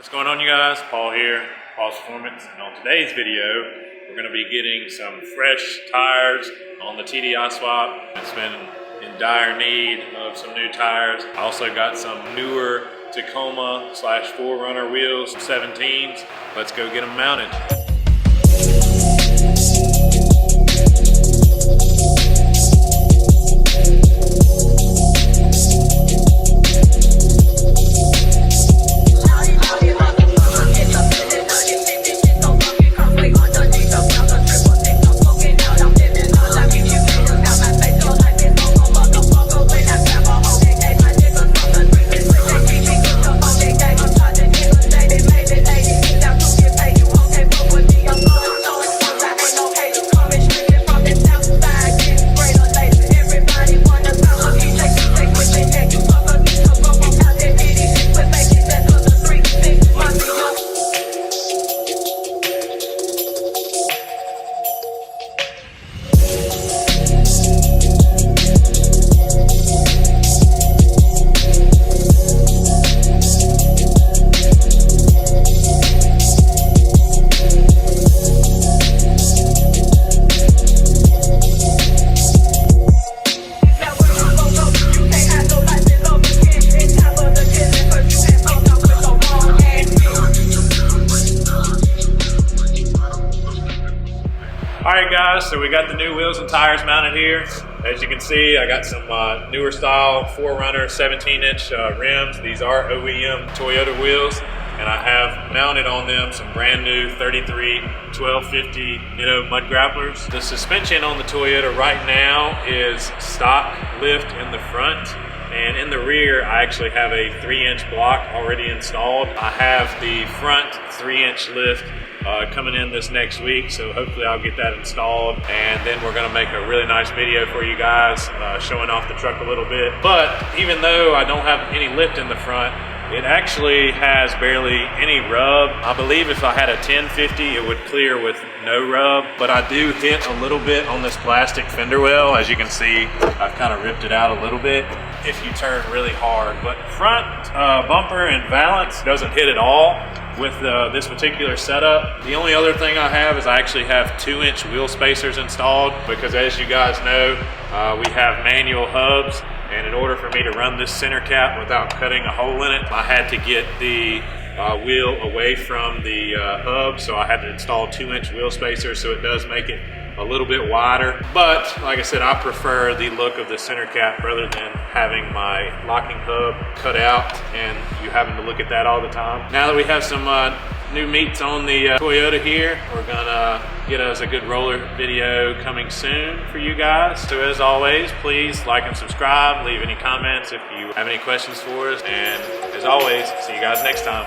What's going on, you guys? Paul here, Paul's Performance, and on today's video we're going to be getting some fresh tires on the TDI swap. It's been in dire need of some new tires. I also got some newer Tacoma / 4Runner wheels, 17s. Let's go get them mounted. Alright guys, so we got the new wheels and tires mounted here. As you can see, I got some newer style 4Runner 17-inch rims. These are OEM Toyota wheels, and I have mounted on them some brand new 33 1250 mud grapplers. The suspension on the Toyota right now is stock lift in the front, and in the rear I actually have a 3-inch block already installed. I have the front 3-inch lift coming in this next week, so hopefully I'll get that installed, and then we're going to make a really nice video for you guys showing off the truck a little bit. But even though I don't have any lift in the front, it actually has barely any rub. I believe if I had a 1050 it would clear with no rub, but I do hit a little bit on this plastic fender well. As you can see, I've kind of ripped it out a little bit if you turn really hard. But front bumper and valance doesn't hit at all with this particular setup. The only other thing I have is I actually have 2-inch wheel spacers installed, because as you guys know, we have manual hubs, and in order for me to run this center cap without cutting a hole in it, I had to get the wheel away from the hub, so I had to install 2-inch wheel spacers, so it does make it a little bit wider. But like I said, I prefer the look of the center cap rather than having my locking hub cut out and you having to look at that all the time. Now that we have some new meats on the Toyota here, we're gonna get us a good roller video coming soon for you guys. So as always, please like and subscribe, leave any comments if you have any questions for us, and as always, see you guys next time.